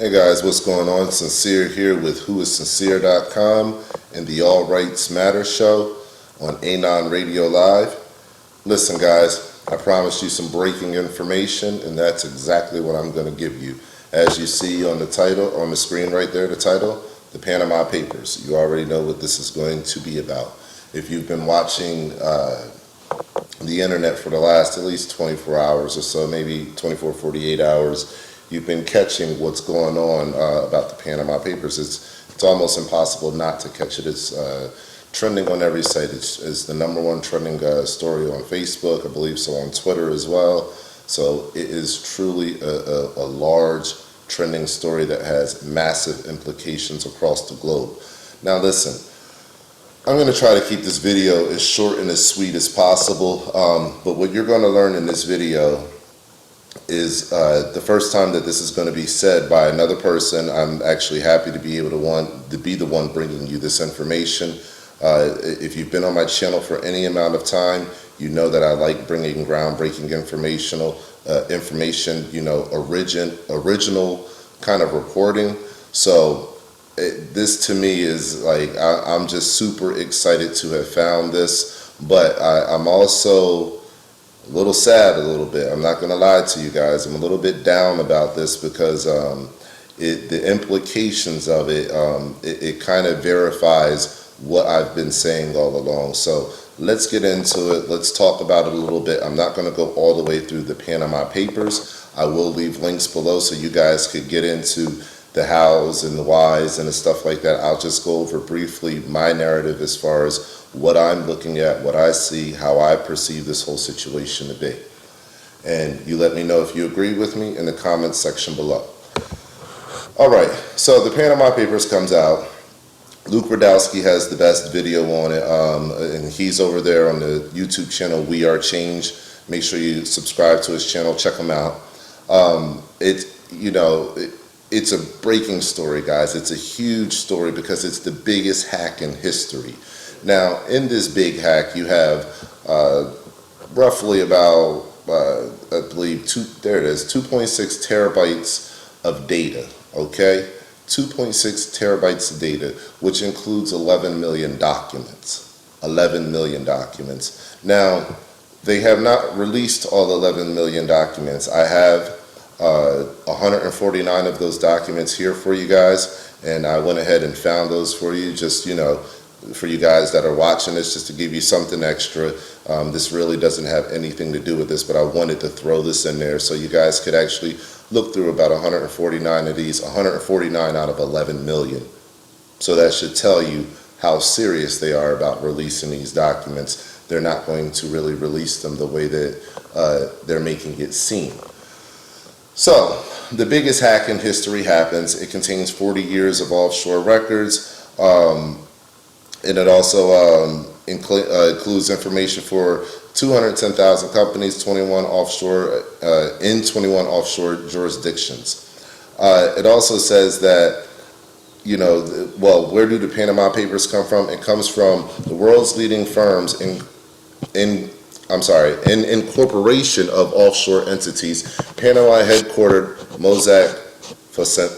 Hey guys, what's going on? Sincere here with whoissincere.com and the All Rights Matter show on Anon Radio Live. Listen guys, I promised you some breaking information and that's exactly what I'm going to give you. As you see on the title, on the screen right there, the title, the Panama Papers. You already know what this is going to be about. If you've been watching the internet for the last at least 24 hours or so, maybe 24, 48 hours, you've been catching what's going on about the Panama Papers. It's almost impossible not to catch it. It's trending on every site. It's the #1 trending story on Facebook, I believe so on Twitter as well. So it is truly a large trending story that has massive implications across the globe. Now listen, I'm going to try to keep this video as short and as sweet as possible, but what you're going to learn in this video is the first time that this is going to be said by another person. I'm actually happy to be able to be the one bringing you this information. If you've been on my channel for any amount of time, you know that I like bringing groundbreaking information, you know, original kind of reporting. So this to me is like, I'm just super excited to have found this, but I'm also a little sad a little bit. I'm not going to lie to you guys. I'm a little bit down about this because the implications of it kind of verifies what I've been saying all along. So let's get into it. Let's talk about it a little bit. I'm not going to go all the way through the Panama Papers. I will leave links below so you guys could get into the hows and the whys and the stuff like that. I'll just go over briefly my narrative as far as what I'm looking at, what I see, how I perceive this whole situation to be. And you let me know if you agree with me in the comments section below. All right, so the Panama Papers comes out. Luke Radowski has the best video on it, and he's over there on the YouTube channel We Are Change. Make sure you subscribe to his channel, check him out. It's a breaking story, guys. It's a huge story because it's the biggest hack in history. Now, in this big hack, you have roughly about, I believe, 2.6 terabytes of data, okay? 2.6 terabytes of data, which includes 11 million documents. 11 million documents. Now, they have not released all 11 million documents. I have 149 of those documents here for you guys, and I went ahead and found those for you, just, you know, for you guys that are watching this, just to give you something extra. This really doesn't have anything to do with this, but I wanted to throw this in there so you guys could actually look through about 149 of these, 149 out of 11 million. So that should tell you how serious they are about releasing these documents. They're not going to really release them the way that they're making it seem. So the biggest hack in history happens. It contains 40 years of offshore records. And it also includes information for 210,000 companies, 21 offshore in 21 offshore jurisdictions. It also says that, you know, well, where do the Panama Papers come from? It comes from the world's leading firms in incorporation of offshore entities, Panama headquartered Mossack Fonseca.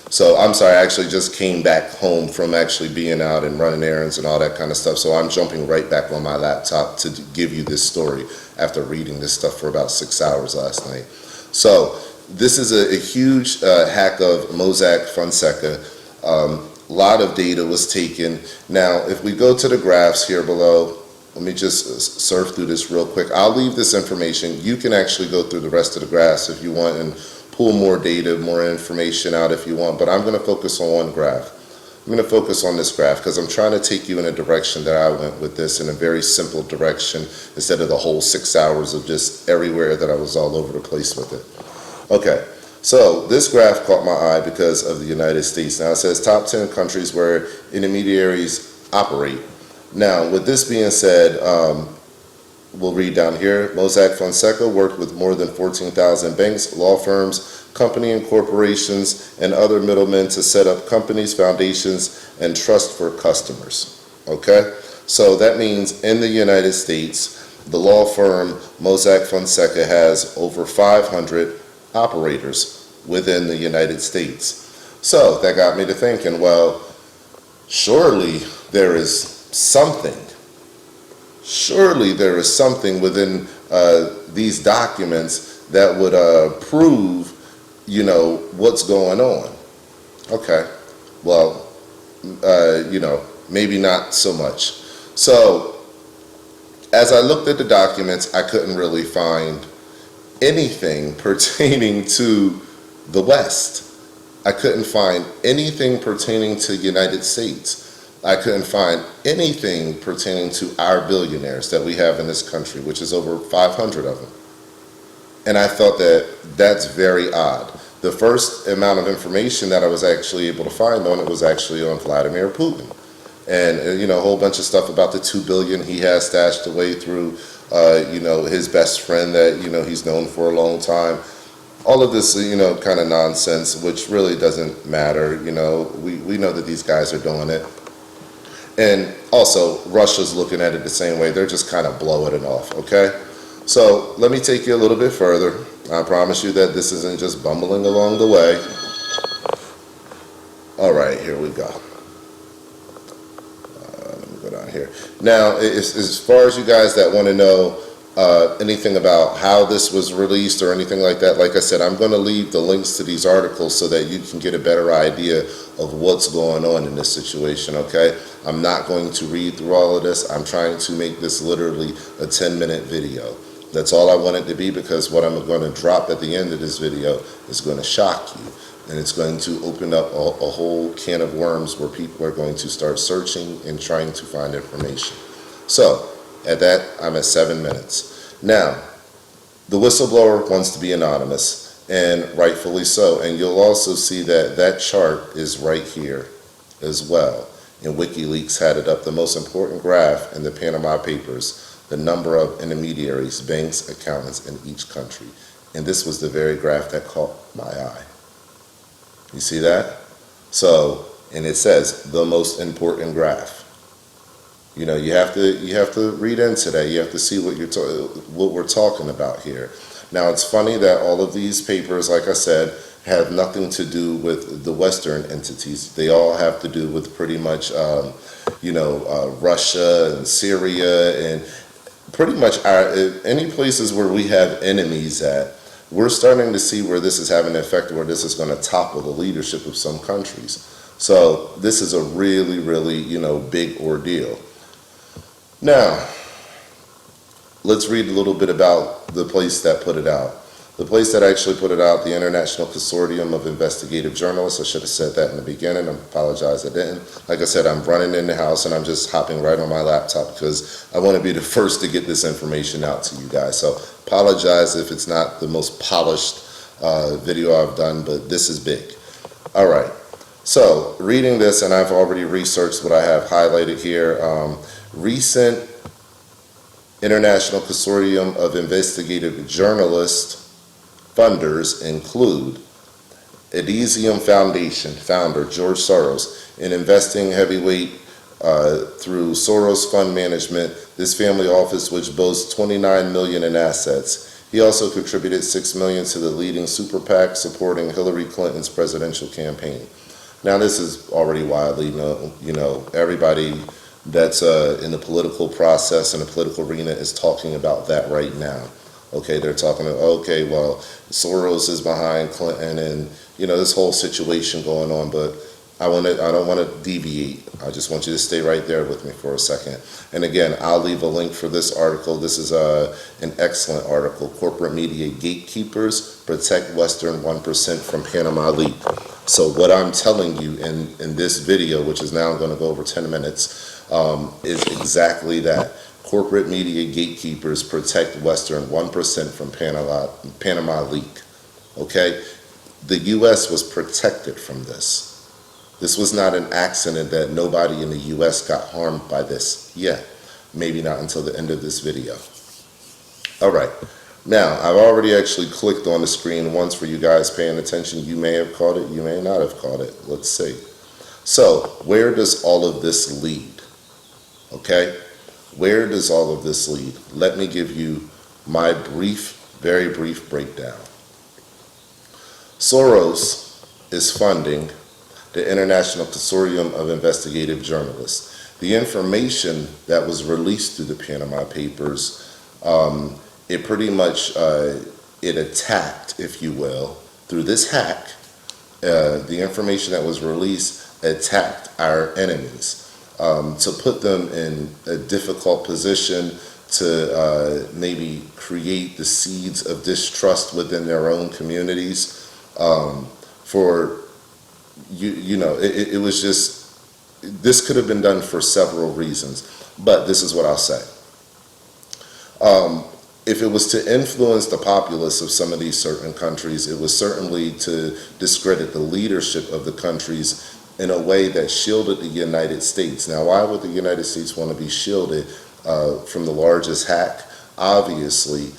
So I'm sorry, I actually just came back home from actually being out and running errands and all that kind of stuff. So I'm jumping right back on my laptop to give you this story after reading this stuff for about 6 hours last night. So this is a huge hack of Mossack Fonseca. A lot of data was taken. Now, if we go to the graphs here below, let me just surf through this real quick. I'll leave this information. You can actually go through the rest of the graphs if you want and pull more data, more information out if you want, but I'm going to focus on one graph. I'm going to focus on this graph because I'm trying to take you in a direction that I went with this, in a very simple direction, instead of the whole 6 hours of just everywhere that I was all over the place with it. Okay. So this graph caught my eye because of the United States. Now it says top 10 countries where intermediaries operate. Now with this being said, we'll read down here. Mossack Fonseca worked with more than 14,000 banks, law firms, company and corporations, and other middlemen to set up companies, foundations, and trust for customers. Okay? So that means in the United States, The law firm Mossack Fonseca has over 500 operators within the United States. So that got me to thinking, well, surely there is something. Surely there is something within these documents that would prove, what's going on. Okay, well, maybe not so much. So as I looked at the documents, I couldn't really find anything pertaining to the West. I couldn't find anything pertaining to the United States. I couldn't find anything pertaining to our billionaires that we have in this country, which is over 500 of them. And I thought that that's very odd. The first amount of information that I was actually able to find on it was actually on Vladimir Putin. And, a whole bunch of stuff about the $2 billion he has stashed away through, his best friend that, he's known for a long time. All of this, kind of nonsense, which really doesn't matter. We know that these guys are doing it. And also, Russia's looking at it the same way. They're just kind of blowing it off, okay? So let me take you a little bit further. I promise you that this isn't just bumbling along the way. All right, here we go. Let me go down here. Now, as far as you guys that want to know anything about how this was released or anything like that, like I said, I'm going to leave the links to these articles so that you can get a better idea of what's going on in this situation, okay? I'm not going to read through all of this. I'm trying to make this literally a 10-minute video. That's all I want it to be, because what I'm going to drop at the end of this video is going to shock you. And it's going to open up a whole can of worms where people are going to start searching and trying to find information. So, at that, I'm at 7 minutes. Now, the whistleblower wants to be anonymous, and rightfully so. And you'll also see that that chart is right here as well. And WikiLeaks had it up, the most important graph in the Panama Papers, the number of intermediaries, banks, accountants in each country. And this was the very graph that caught my eye. You see that? So, and it says the most important graph. You have to read into that. You have to see what we're talking about here. Now, it's funny that all of these papers, like I said, have nothing to do with the Western entities. They all have to do with pretty much, Russia and Syria and pretty much any places where we have enemies at. We're starting to see where this is having an effect, where this is going to topple the leadership of some countries. So this is a really, really, big ordeal. Now, let's read a little bit about the place that put it out. The place that actually put it out, the International Consortium of Investigative Journalists. I should have said that in the beginning. I apologize I didn't. Like I said, I'm running in the house and I'm just hopping right on my laptop because I want to be the first to get this information out to you guys. So apologize if it's not the most polished video I've done, but this is big. All right. So reading this, and I've already researched what I have highlighted here. Recent International Consortium of Investigative Journalists funders include Elysium Foundation founder George Soros, an investing heavyweight through Soros Fund Management. This family office, which boasts $29 million in assets. He also contributed $6 million to the leading super PAC supporting Hillary Clinton's presidential campaign. Now, this is already widely known. Everybody that's in the political process and the political arena is talking about that right now. Okay, they're talking about, okay, well, Soros is behind Clinton and, this whole situation going on, but I don't want to deviate. I just want you to stay right there with me for a second. And again, I'll leave a link for this article. This is an excellent article. Corporate media gatekeepers protect Western 1% from Panama leak. So what I'm telling you in this video, which is now going to go over 10 minutes, is exactly that. Corporate media gatekeepers protect Western 1% from Panama leak. Okay? The U.S. was protected from this. This was not an accident that nobody in the U.S. got harmed by this yet. Maybe not until the end of this video. All right. Now, I've already actually clicked on the screen once for you guys paying attention. You may have caught it. You may not have caught it. Let's see. So, where does all of this lead? Okay? Where does all of this lead? Let me give you my very brief breakdown. Soros is funding the International Consortium of Investigative Journalists. The information that was released through the Panama Papers, it pretty much, it attacked, if you will, through this hack, the information that was released attacked our enemies to put them in a difficult position to maybe create the seeds of distrust within their own communities. It was just, this could have been done for several reasons, but this is what I'll say. If it was to influence the populace of some of these certain countries, it was certainly to discredit the leadership of the countries in a way that shielded the United States. Now, why would the United States want to be shielded from the largest hack? Obviously,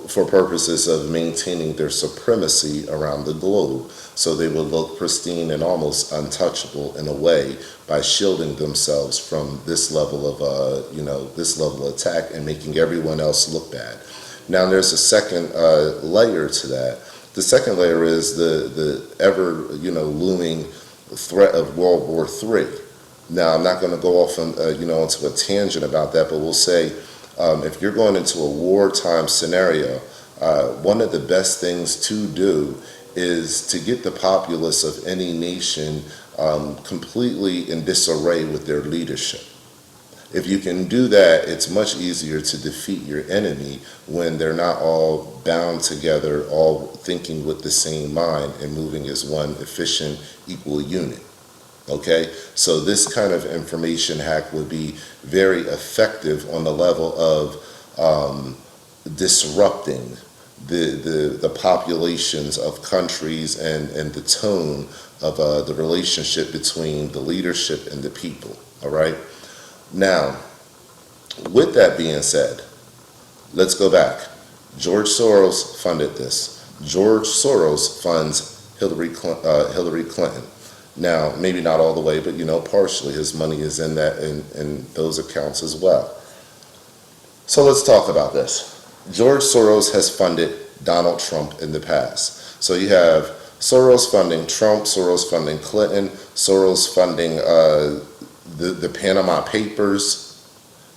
for purposes of maintaining their supremacy around the globe. So they would look pristine and almost untouchable in a way by shielding themselves from this level of, this level of attack and making everyone else look bad. Now there's a second layer to that. The second layer is the ever, looming threat of World War III. Now I'm not going to go off on, into a tangent about that, but we'll say, if you're going into a wartime scenario, one of the best things to do is to get the populace of any nation completely in disarray with their leadership. If you can do that, it's much easier to defeat your enemy when they're not all bound together, all thinking with the same mind and moving as one efficient, equal unit. Okay, so this kind of information hack would be very effective on the level of disrupting the populations of countries and the tone of the relationship between the leadership and the people. All right. Now, with that being said, let's go back. George Soros funded this. George Soros funds Hillary Clinton. Now, maybe not all the way, but partially his money is in that in those accounts as well. So let's talk about this. George Soros has funded Donald Trump in the past. So you have Soros funding Trump, Soros funding Clinton, Soros funding the Panama Papers,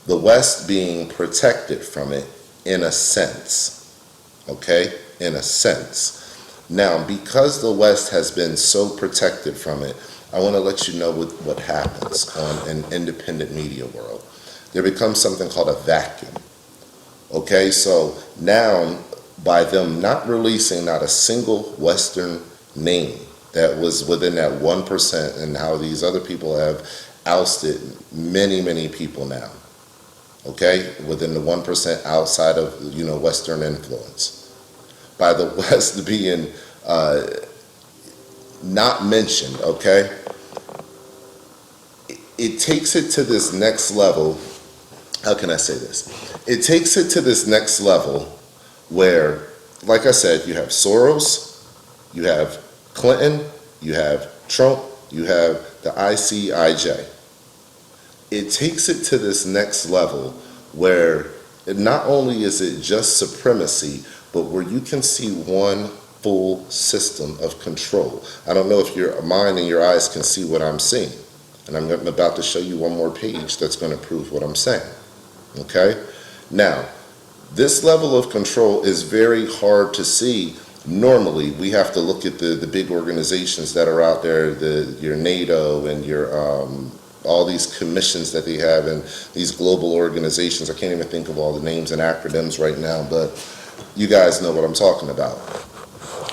the West being protected from it in a sense. Okay? In a sense. Now, because the West has been so protected from it, I want to let you know what happens on an independent media world. There becomes something called a vacuum. Okay, so now by them not releasing not a single Western name that was within that 1%, and how these other people have ousted many, many people now. Okay, within the 1% outside of Western influence. By the West being not mentioned, okay? It takes it to this next level. How can I say this? It takes it to this next level where, like I said, you have Soros, you have Clinton, you have Trump, you have the ICIJ. It takes it to this next level where not only is it just supremacy, but where you can see one full system of control. I don't know if your mind and your eyes can see what I'm seeing. And I'm about to show you one more page that's going to prove what I'm saying. Okay? Now, this level of control is very hard to see. Normally, we have to look at the big organizations that are out there, your NATO and your all these commissions that they have and these global organizations. I can't even think of all the names and acronyms right now, but you guys know what I'm talking about.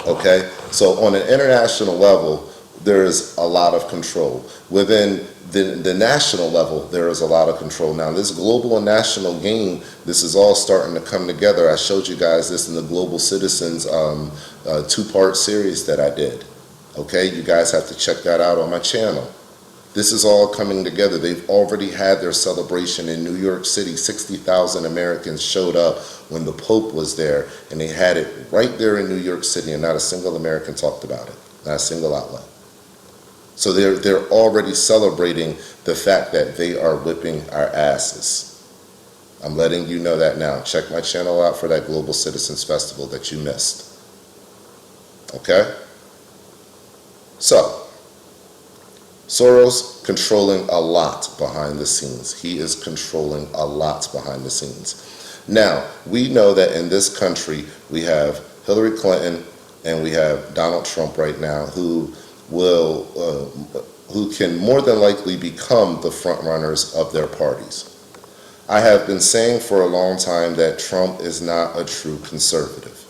Okay? So on an international level, there is a lot of control. Within the national level, there is a lot of control. Now, this global and national game, this is all starting to come together. I showed you guys this in the Global Citizens two-part series that I did. Okay? You guys have to check that out on my channel. This is all coming together. They've already had their celebration in New York City. 60,000 Americans showed up when the Pope was there, and they had it right there in New York City, and not a single American talked about it, not a single outlet. So they're already celebrating the fact that they are whipping our asses. I'm letting you know that now. Check my channel out for that Global Citizens Festival that you missed. Okay? So, Soros controlling a lot behind the scenes. He is controlling a lot behind the scenes. Now, we know that in this country, we have Hillary Clinton and we have Donald Trump right now who can more than likely become the front runners of their parties. I have been saying for a long time that Trump is not a true conservative.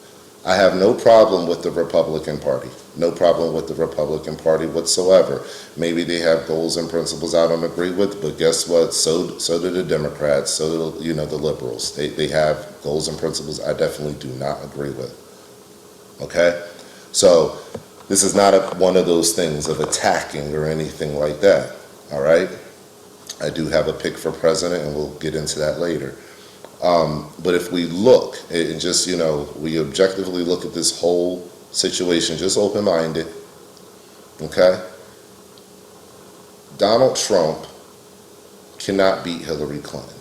I have no problem with the Republican Party. No problem with the Republican Party whatsoever. Maybe they have goals and principles I don't agree with, but guess what? So do the Democrats, so do the liberals. They have goals and principles I definitely do not agree with. Okay? So this is not one of those things of attacking or anything like that. All right? I do have a pick for president, and we'll get into that later. But if we look and just, we objectively look at this whole situation, just open-minded, okay? Donald Trump cannot beat Hillary Clinton.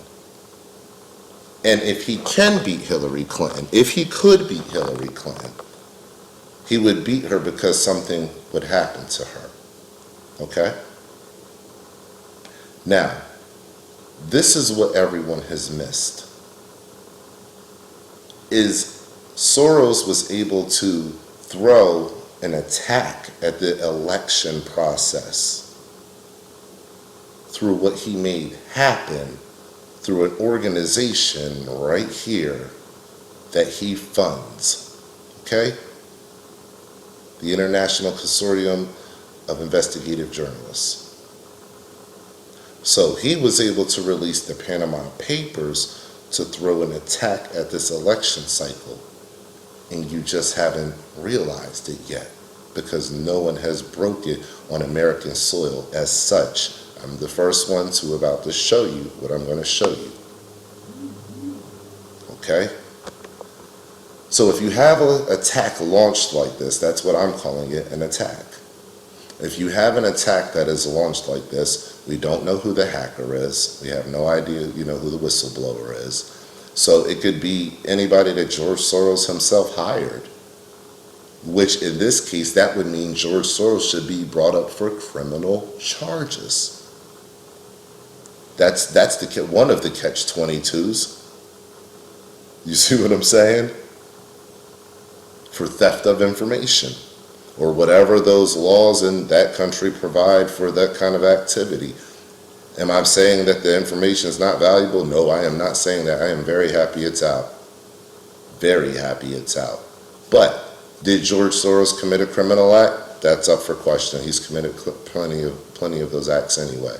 And if he can beat Hillary Clinton, if he could beat Hillary Clinton, he would beat her because something would happen to her, okay? Now, this is what everyone has missed, is Soros was able to throw an attack at the election process through what he made happen through an organization right here that he funds, okay? The International Consortium of Investigative Journalists. So he was able to release the Panama Papers to throw an attack at this election cycle, and you just haven't realized it yet because no one has broke it on American soil as such. I'm the first one to about to show you what I'm going to show you. Okay? So if you have an attack launched like this, that's what I'm calling it, an attack. If you have an attack that is launched like this, we don't know who the hacker is. We have no idea, who the whistleblower is. So it could be anybody that George Soros himself hired, which in this case, that would mean George Soros should be brought up for criminal charges. That's one of the catch-22s. You see what I'm saying? For theft of information, or whatever those laws in that country provide for that kind of activity. Am I saying that the information is not valuable? No, I am not saying that. I am very happy it's out. Very happy it's out. But did George Soros commit a criminal act? That's up for question. He's committed plenty of those acts anyway.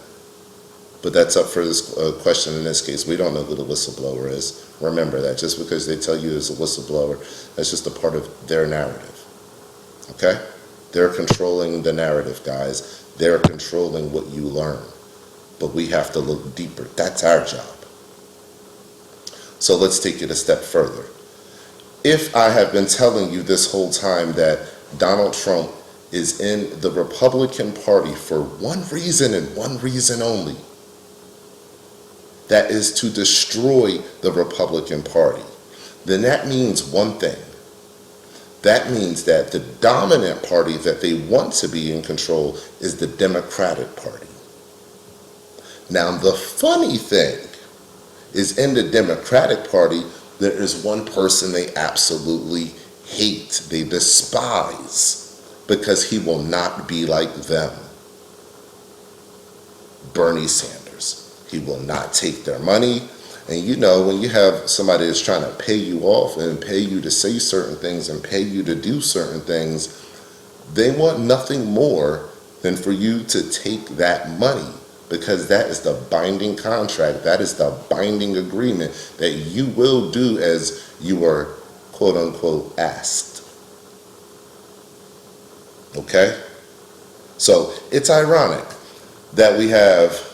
But that's up for this question in this case. We don't know who the whistleblower is. Remember that. Just because they tell you there's a whistleblower, that's just a part of their narrative. Okay? They're controlling the narrative, guys. They're controlling what you learn. But we have to look deeper. That's our job. So let's take it a step further. If I have been telling you this whole time that Donald Trump is in the Republican Party for one reason and one reason only, that is to destroy the Republican Party, then that means one thing. That means that the dominant party that they want to be in control is the Democratic Party. Now, the funny thing is in the Democratic Party, there is one person they absolutely hate, they despise, because he will not be like them. Bernie Sanders. He will not take their money. And when you have somebody that's trying to pay you off and pay you to say certain things and pay you to do certain things, they want nothing more than for you to take that money, because that is the binding contract. That is the binding agreement that you will do as you are, quote unquote, asked. Okay? So it's ironic that we have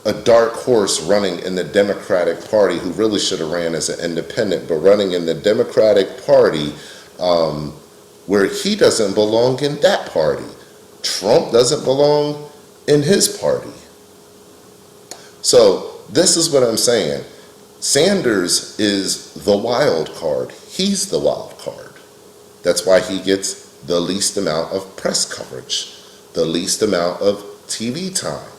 a dark horse running in the Democratic Party who really should have ran as an independent, but running in the Democratic Party where he doesn't belong in that party. Trump doesn't belong in his party. So this is what I'm saying. Sanders is the wild card. He's the wild card. That's why he gets the least amount of press coverage, the least amount of TV time.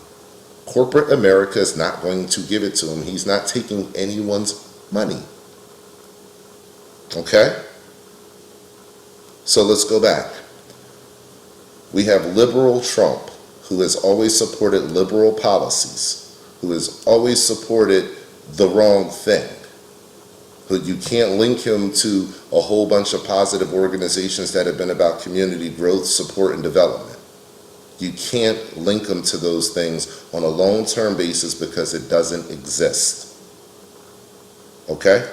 Corporate America is not going to give it to him. He's not taking anyone's money. Okay? So let's go back. We have liberal Trump, who has always supported liberal policies, who has always supported the wrong thing. But you can't link him to a whole bunch of positive organizations that have been about community growth, support, and development. You can't link him to those things on a long-term basis because it doesn't exist. Okay?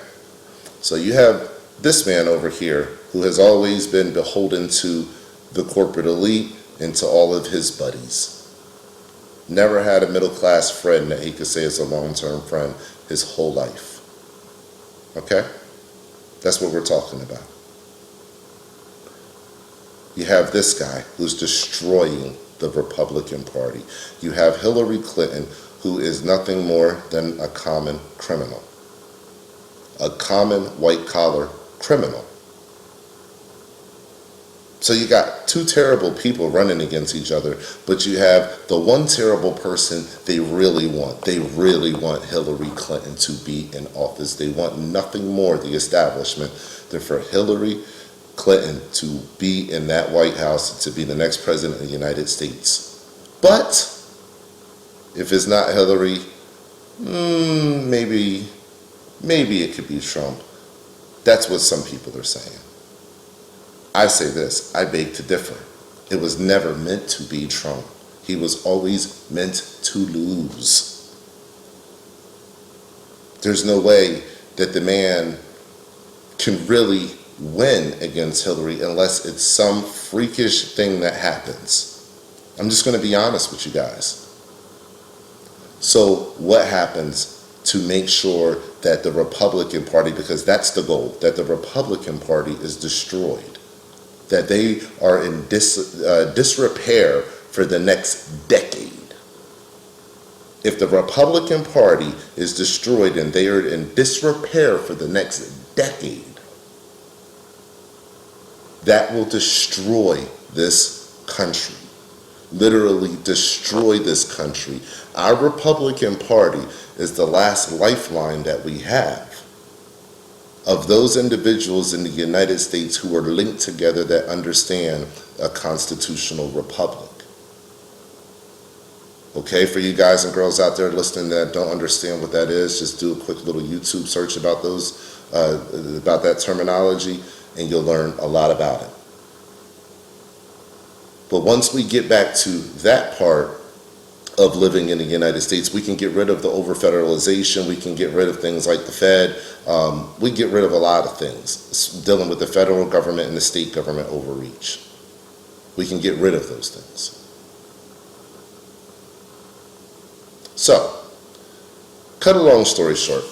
So you have this man over here who has always been beholden to the corporate elite and to all of his buddies. Never had a middle-class friend that he could say is a long-term friend his whole life. Okay? That's what we're talking about. You have this guy who's destroying the Republican Party. You have Hillary Clinton, who is nothing more than a common criminal. A common white-collar criminal. So you got two terrible people running against each other, but you have the one terrible person they really want. They really want Hillary Clinton to be in office. They want nothing more, the establishment, than for Hillary Clinton to be in that White House, to be the next president of the United States. But if it's not Hillary, maybe it could be Trump. That's what some people are saying. I say this, I beg to differ. It was never meant to be Trump. He was always meant to lose. There's no way that the man can really win against Hillary unless it's some freakish thing that happens. I'm just going to be honest with you guys. So what happens to make sure that the Republican Party, because that's the goal, that the Republican Party is destroyed, that they are in disrepair for the next decade. If the Republican Party is destroyed and they are in disrepair for the next decade, that will destroy this country. Literally destroy this country. Our Republican Party is the last lifeline that we have of those individuals in the United States who are linked together that understand a constitutional republic. Okay, for you guys and girls out there listening that don't understand what that is, just do a quick little YouTube search about that terminology, and you'll learn a lot about it. But once we get back to that part of living in the United States, we can get rid of the over-federalization, we can get rid of things like the Fed, we get rid of a lot of things dealing with the federal government and the state government overreach. We can get rid of those things. So, cut a long story short.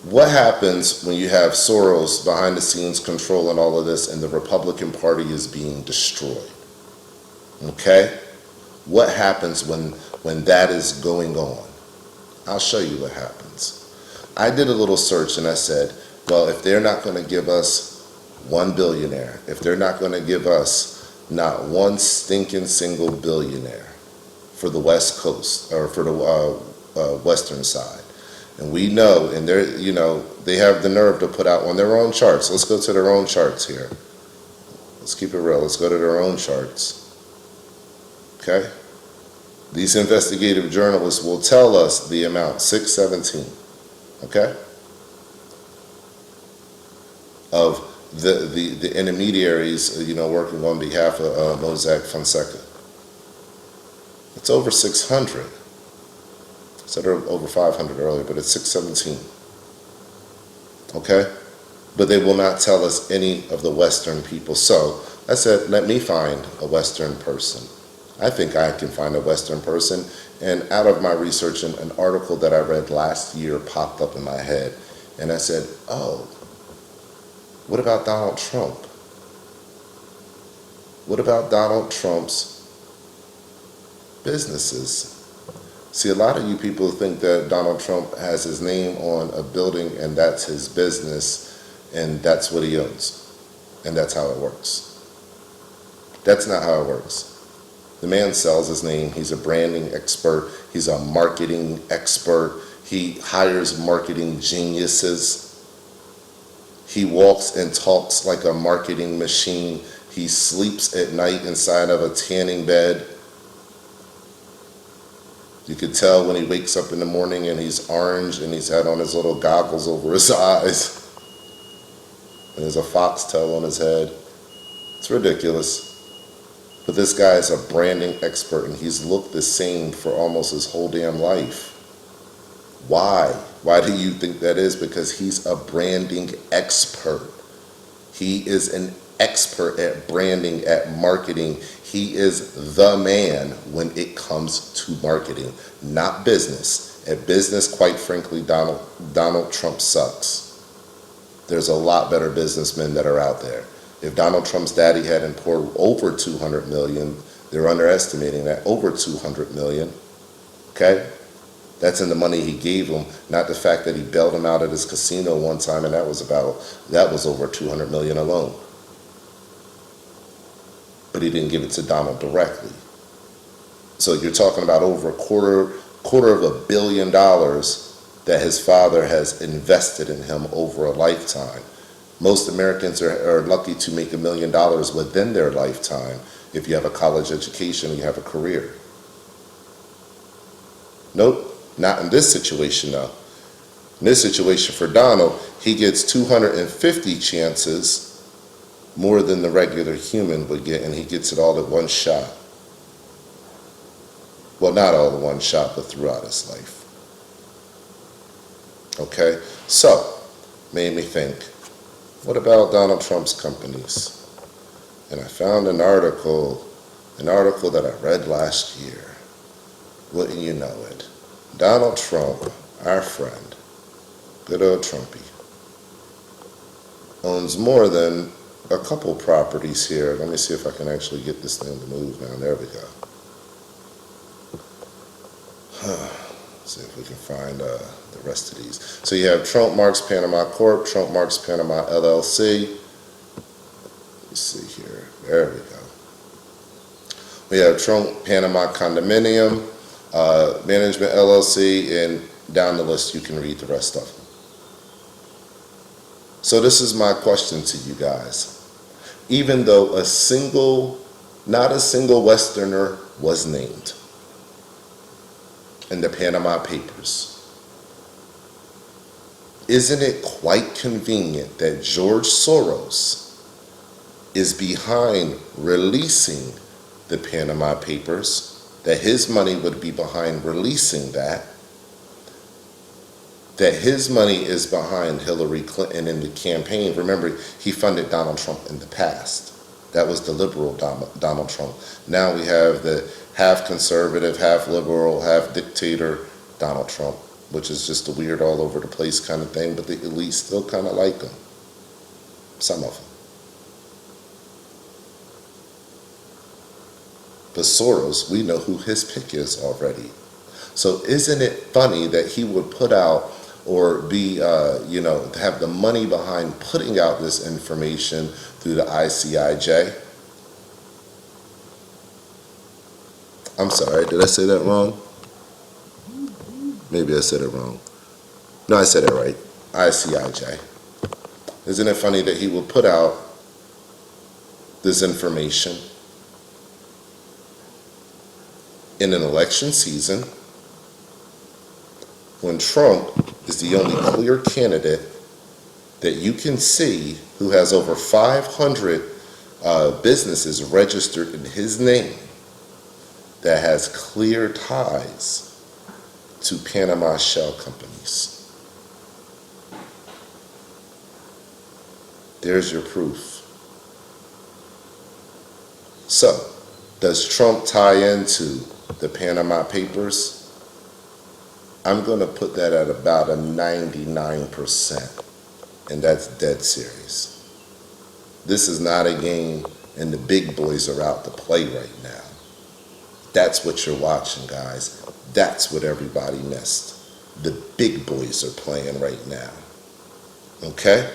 What happens when you have Soros behind the scenes controlling all of this and the Republican Party is being destroyed? Okay? What happens when that is going on? I'll show you what happens. I did a little search and I said, well, if they're not going to give us one billionaire, if they're not going to give us not one stinking single billionaire for the West Coast or for the Western side, and we know, and they have the nerve to put out on their own charts. Let's go to their own charts here. Let's keep it real. Let's go to their own charts. Okay? These investigative journalists will tell us the amount, 617, okay, of the intermediaries, working on behalf of Mossack Fonseca. It's over 600. I said over 500 earlier, but it's 617. Okay? But they will not tell us any of the Western people. So I said, let me find a Western person. I think I can find a Western person. And out of my research, an article that I read last year popped up in my head. And I said, oh, what about Donald Trump? What about Donald Trump's businesses? See, a lot of you people think that Donald Trump has his name on a building and that's his business and that's what he owns. And that's how it works. That's not how it works. The man sells his name. He's a branding expert. He's a marketing expert. He hires marketing geniuses. He walks and talks like a marketing machine. He sleeps at night inside of a tanning bed. You could tell when he wakes up in the morning and he's orange and he's had on his little goggles over his eyes. And there's a foxtail on his head. It's ridiculous. But this guy is a branding expert and he's looked the same for almost his whole damn life. Why? Why do you think that is? Because he's a branding expert. He is an expert at branding, at marketing. He is the man when it comes to marketing, not business. At business, quite frankly, Donald Trump sucks. There's a lot better businessmen that are out there. If Donald Trump's daddy hadn't poured over $200 million, they're underestimating that, over $200 million, okay? That's in the money he gave him, not the fact that he bailed him out at his casino one time, and that was over $200 million alone. But he didn't give it to Donald directly. So you're talking about over a quarter of $1 billion that his father has invested in him over a lifetime. Most Americans are lucky to make $1 million within their lifetime if you have a college education and you have a career. Nope, not in this situation though. In this situation for Donald, he gets 250 chances more than the regular human would get, and he gets it all at one shot. Well, not all at one shot, but throughout his life. Okay, so made me think, what about Donald Trump's companies? And I found an article that I read last year. Wouldn't you know it? Donald Trump, our friend, good old Trumpy, owns more than a couple properties here. Let me see if I can actually get this thing to move now. There we go. See if we can find the rest of these. So you have Trump Marks Panama Corp, Trump Marks Panama LLC. Let me see here. There we go. We have Trump Panama Condominium, Management LLC, and down the list you can read the rest of them. So this is my question to you guys. Even though not a single Westerner was named in the Panama Papers, isn't it quite convenient that George Soros is behind releasing the Panama Papers, that his money would be behind releasing that his money is behind Hillary Clinton in the campaign? Remember, he funded Donald Trump in the past. That was the liberal Donald Trump. Now we have the half conservative, half liberal, half dictator Donald Trump, which is just a weird all over the place kind of thing, but the elite still kind of like him. Some of them. But Soros, we know who his pick is already. So isn't it funny that he would put out or be, have the money behind putting out this information through the ICIJ? I'm sorry, did I say that wrong? Maybe I said it wrong. No, I said it right. ICIJ. Isn't it funny that he will put out this information in an election season when Trump is the only clear candidate that you can see who has over 500 businesses registered in his name that has clear ties to Panama shell companies? There's your proof. So, does Trump tie into the Panama Papers? I'm going to put that at about a 99%, and that's dead serious. This is not a game and the big boys are out to play right now. That's what you're watching, guys. That's what everybody missed. The big boys are playing right now. Okay?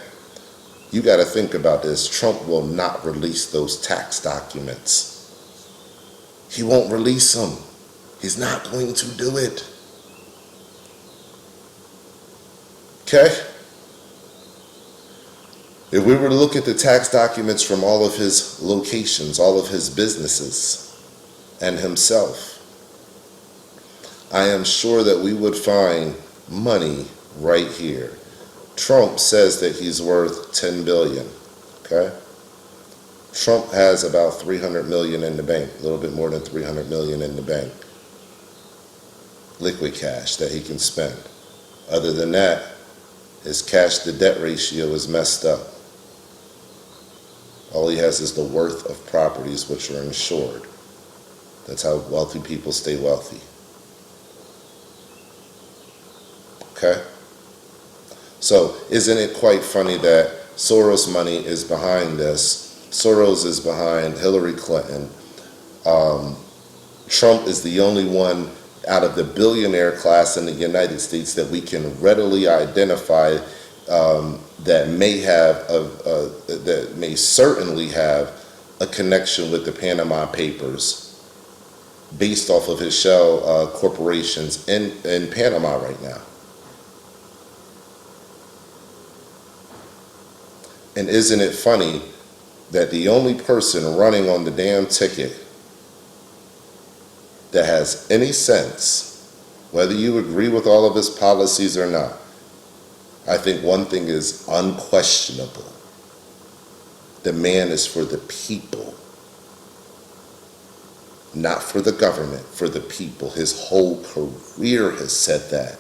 You got to think about this. Trump will not release those tax documents. He won't release them. He's not going to do it. Okay? If we were to look at the tax documents from all of his locations, all of his businesses, and himself, I am sure that we would find money right here. Trump says that he's worth $10 billion, okay? Trump has about $300 million in the bank, a little bit more than $300 million in the bank. Liquid cash that he can spend. Other than that, his cash to debt ratio is messed up. All he has is the worth of properties which are insured. That's how wealthy people stay wealthy. Okay? So, isn't it quite funny that Soros money is behind this? Soros is behind Hillary Clinton. Trump is the only one out of the billionaire class in the United States that we can readily identify that may certainly have a connection with the Panama Papers based off of his shell corporations in Panama right now. And isn't it funny that the only person running on the damn ticket that has any sense, whether you agree with all of his policies or not, I think one thing is unquestionable. The man is for the people. Not for the government, for the people. His whole career has said that.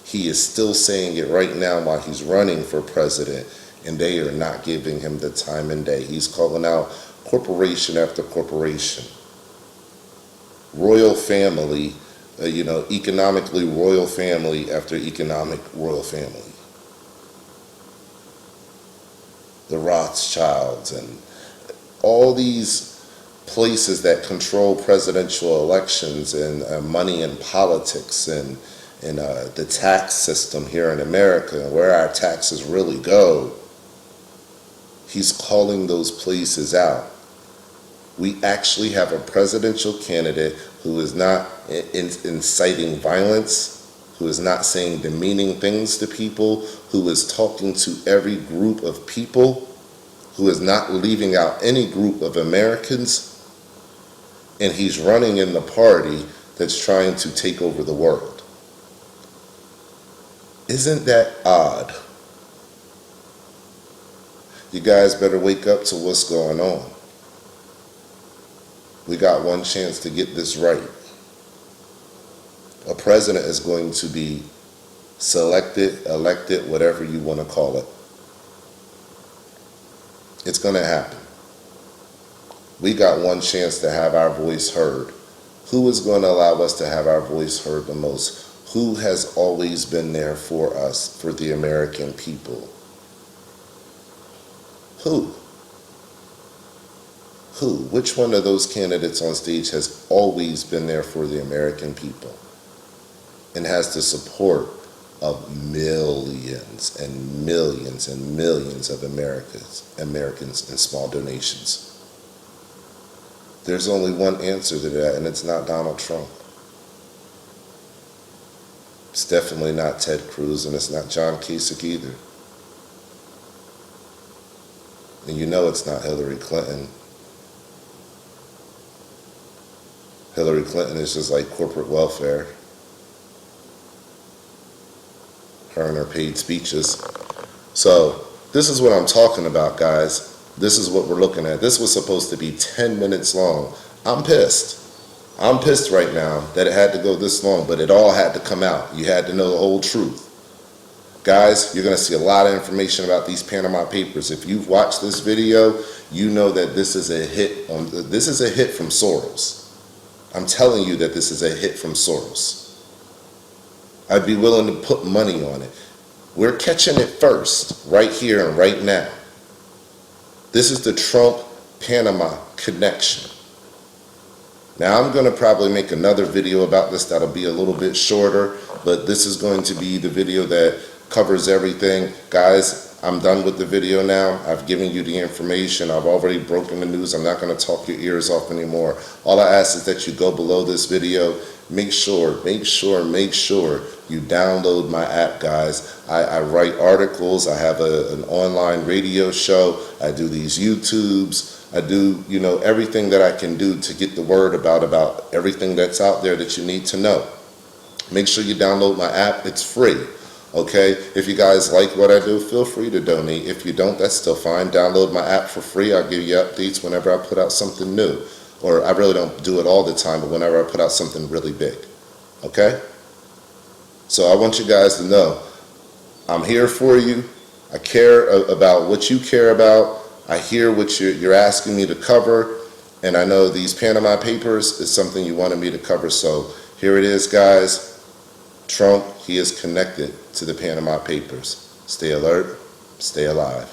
He is still saying it right now while he's running for president, and they are not giving him the time and day. He's calling out corporation after corporation. Royal family, economically royal family after economic royal family. The Rothschilds and all these places that control presidential elections and money and politics and the tax system here in America and where our taxes really go. He's calling those places out. We actually have a presidential candidate who is not inciting violence, who is not saying demeaning things to people, who is talking to every group of people, who is not leaving out any group of Americans, and he's running in the party that's trying to take over the world. Isn't that odd? You guys better wake up to what's going on. We got one chance to get this right. A president is going to be selected, elected, whatever you want to call it. It's going to happen. We got one chance to have our voice heard. Who is going to allow us to have our voice heard the most? Who has always been there for us, for the American people? Who? Which one of those candidates on stage has always been there for the American people and has the support of millions and millions and millions of Americans in small donations? There's only one answer to that, and it's not Donald Trump. It's definitely not Ted Cruz, and it's not John Kasich either. And you know it's not Hillary Clinton. Hillary Clinton is just like corporate welfare. Her and her paid speeches. So this is what I'm talking about, guys. This is what we're looking at. This was supposed to be 10 minutes long. I'm pissed. I'm pissed right now that it had to go this long, but it all had to come out. You had to know the whole truth. Guys, you're going to see a lot of information about these Panama Papers. If you've watched this video, you know that this is a hit. This is a hit from Soros. I'm telling you that this is a hit from Soros. I'd be willing to put money on it. We're catching it first, right here and right now. This is the Trump Panama connection. Now I'm going to probably make another video about this that'll be a little bit shorter, but this is going to be the video that covers everything. Guys, I'm done with the video now. I've given you the information. I've already broken the news. I'm not going to talk your ears off anymore. All I ask is that you go below this video. Make sure you download my app, guys. I write articles. I have an online radio show. I do these YouTubes. I do, everything that I can do to get the word about everything that's out there that you need to know. Make sure you download my app. It's free. Okay, if you guys like what I do, feel free to donate. If you don't, that's still fine. Download my app for free. I'll give you updates whenever I put out something new. Or I really don't do it all the time, but whenever I put out something really big. Okay? So I want you guys to know, I'm here for you. I care about what you care about. I hear what you're asking me to cover. And I know these Panama Papers is something you wanted me to cover. So here it is, guys. Trump, he is connected to the Panama Papers. Stay alert, stay alive.